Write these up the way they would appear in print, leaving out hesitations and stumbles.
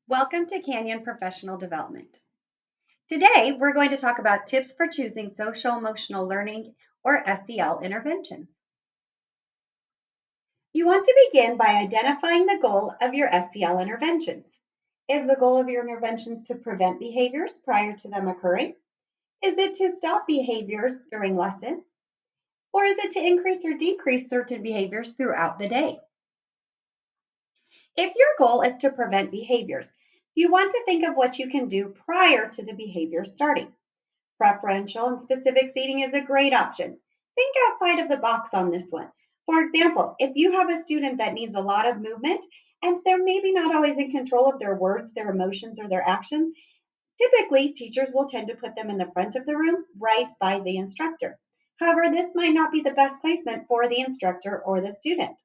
Welcome to Canyon Professional Development. Today, we're going to talk about tips for choosing social emotional learning or SEL interventions. You want to begin by identifying the goal of your SEL interventions. Is the goal of your interventions to prevent behaviors prior to them occurring? Is it to stop behaviors during lessons? Or is it to increase or decrease certain behaviors throughout the day? If your goal is to prevent behaviors, you want to think of what you can do prior to the behavior starting. Preferential and specific seating is a great option. Think outside of the box on this one. For example, if you have a student that needs a lot of movement and they're maybe not always in control of their words, their emotions, or their actions, typically teachers will tend to put them in the front of the room right by the instructor. However, this might not be the best placement for the instructor or the student.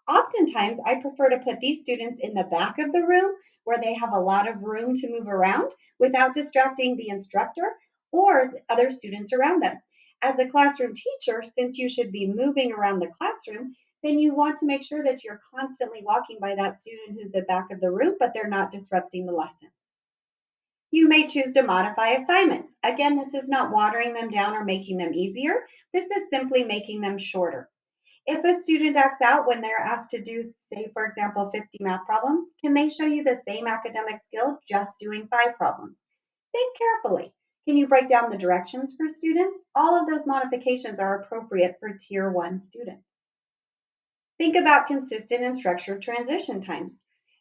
Oftentimes, I prefer to put these students in the back of the room where they have a lot of room to move around without distracting the instructor or the other students around them. As a classroom teacher, since you should be moving around the classroom, then you want to make sure that you're constantly walking by that student who's the back of the room, but they're not disrupting the lesson. You may choose to modify assignments. Again, this is not watering them down or making them easier. This is simply making them shorter. If a student acts out when they're asked to do, say, for example, 50 math problems, can they show you the same academic skill just doing 5 problems? Think carefully. Can you break down the directions for students? All of those modifications are appropriate for Tier 1 students. Think about consistent and structured transition times.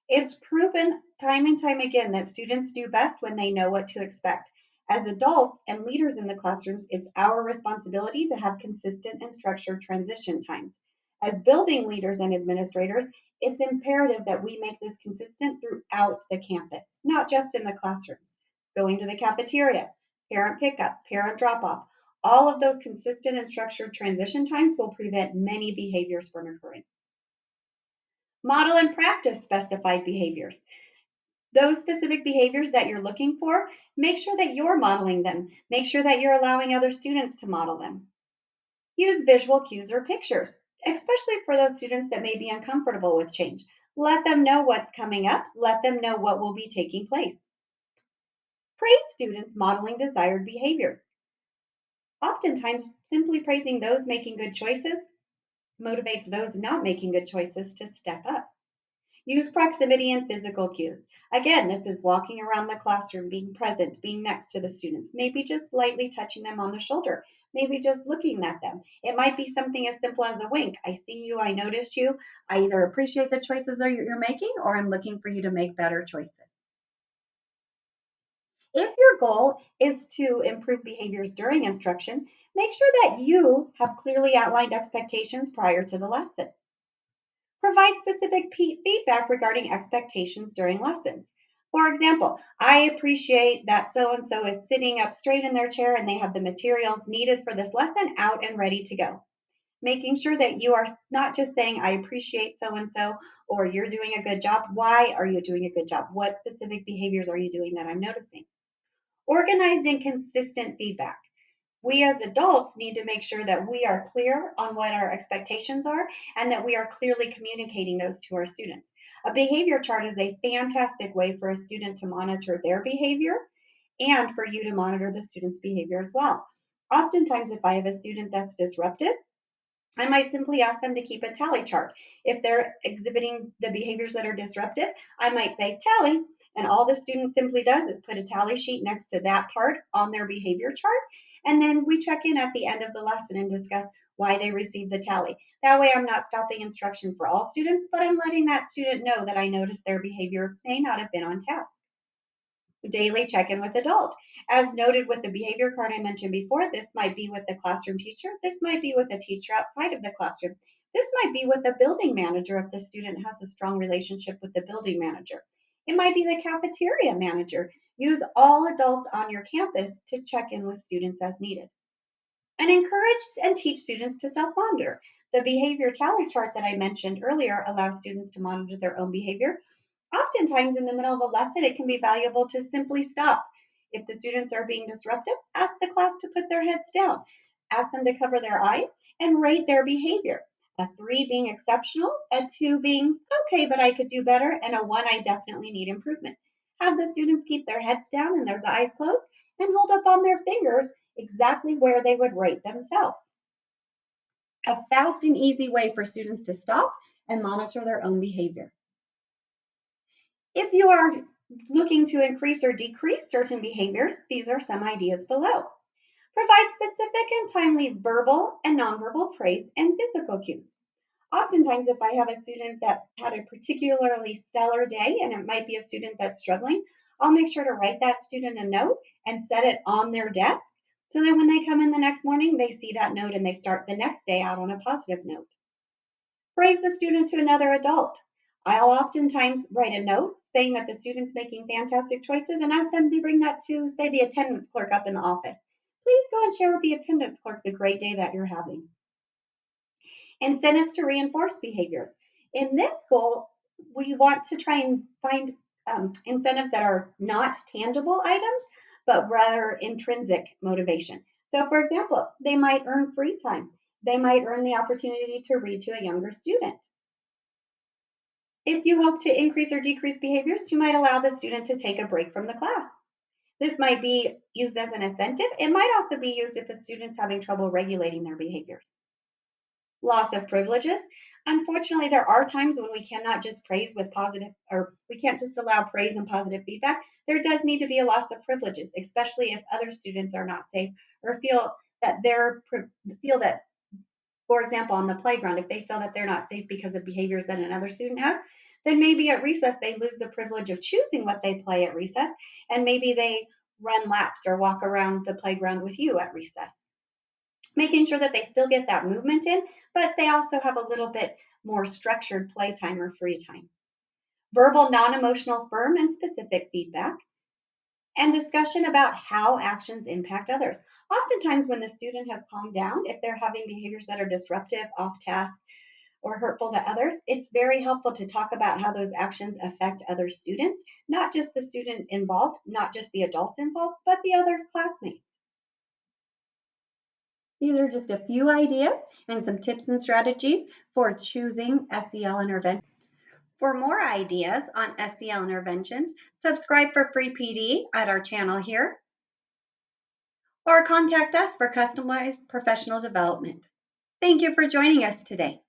It's proven time and time again that students do best when they know what to expect. As adults and leaders in the classrooms, it's our responsibility to have consistent and structured transition times. As building leaders and administrators, it's imperative that we make this consistent throughout the campus, not just in the classrooms. Going to the cafeteria, parent pickup, parent drop off, all of those consistent and structured transition times will prevent many behaviors from occurring. Model and practice specified behaviors. Those specific behaviors that you're looking for, make sure that you're modeling them. Make sure that you're allowing other students to model them. Use visual cues or pictures, especially for those students that may be uncomfortable with change. Let them know what's coming up. Let them know what will be taking place. Praise students modeling desired behaviors. Oftentimes, simply praising those making good choices motivates those not making good choices to step up. Use proximity and physical cues. Again, this is walking around the classroom, being present, being next to the students, maybe just lightly touching them on the shoulder, maybe just looking at them. It might be something as simple as a wink. I see you, I notice you. I either appreciate the choices that you're making or I'm looking for you to make better choices. If your goal is to improve behaviors during instruction, make sure that you have clearly outlined expectations prior to the lesson. Provide specific feedback regarding expectations during lessons. For example, I appreciate that so and so is sitting up straight in their chair and they have the materials needed for this lesson out and ready to go. Making sure that you are not just saying, I appreciate so and so, or you're doing a good job. Why are you doing a good job? What specific behaviors are you doing that I'm noticing? Organized and consistent feedback. We as adults need to make sure that we are clear on what our expectations are and that we are clearly communicating those to our students. A behavior chart is a fantastic way for a student to monitor their behavior and for you to monitor the student's behavior as well. Oftentimes, if I have a student that's disruptive, I might simply ask them to keep a tally chart. If they're exhibiting the behaviors that are disruptive, I might say tally, and all the student simply does is put a tally sheet next to that part on their behavior chart. And then we check in at the end of the lesson and discuss why they received the tally. That way, I'm not stopping instruction for all students, but I'm letting that student know that I noticed their behavior may not have been on task. Daily check-in with adult. As noted with the behavior card I mentioned before, this might be with the classroom teacher. This might be with a teacher outside of the classroom. This might be with the building manager if the student has a strong relationship with the building manager. It might be the cafeteria manager. Use all adults on your campus to check in with students as needed. And encourage and teach students to self-monitor. The behavior tally chart that I mentioned earlier allows students to monitor their own behavior. Oftentimes, in the middle of a lesson, it can be valuable to simply stop. If the students are being disruptive, ask the class to put their heads down, ask them to cover their eyes, and rate their behavior. A 3 being exceptional, a 2 being okay, but I could do better, and a 1, I definitely need improvement. Have the students keep their heads down and their eyes closed and hold up on their fingers exactly where they would rate themselves. A fast and easy way for students to stop and monitor their own behavior. If you are looking to increase or decrease certain behaviors, these are some ideas below. Provide specific and timely verbal and nonverbal praise and physical cues. Oftentimes, if I have a student that had a particularly stellar day and it might be a student that's struggling, I'll make sure to write that student a note and set it on their desk so that when they come in the next morning, they see that note and they start the next day out on a positive note. Praise the student to another adult. I'll oftentimes write a note saying that the student's making fantastic choices and ask them to bring that to, say, the attendance clerk up in the office. Please go and share with the attendance clerk the great day that you're having. Incentives to reinforce behaviors. In this goal, we want to try and find incentives that are not tangible items, but rather intrinsic motivation. So, for example, they might earn free time. They might earn the opportunity to read to a younger student. If you hope to increase or decrease behaviors, you might allow the student to take a break from the class. This might be used as an incentive. It might also be used if a student's having trouble regulating their behaviors. Loss of privileges. Unfortunately, there are times when we cannot just praise with positive, or we can't just allow praise and positive feedback. There does need to be a loss of privileges, especially if other students are not safe or feel that, for example, on the playground, if they feel that they're not safe because of behaviors that another student has, then maybe at recess they lose the privilege of choosing what they play at recess, and maybe they run laps or walk around the playground with you at recess. Making sure that they still get that movement in, but they also have a little bit more structured playtime or free time. Verbal, non emotional, firm, and specific feedback, and discussion about how actions impact others. Oftentimes, when the student has calmed down, if they're having behaviors that are disruptive, off task, or hurtful to others, it's very helpful to talk about how those actions affect other students, not just the student involved, not just the adults involved, but the other classmates. These are just a few ideas and some tips and strategies for choosing SEL intervention. For more ideas on SEL interventions, subscribe for free PD at our channel here, or contact us for customized professional development. Thank you for joining us today.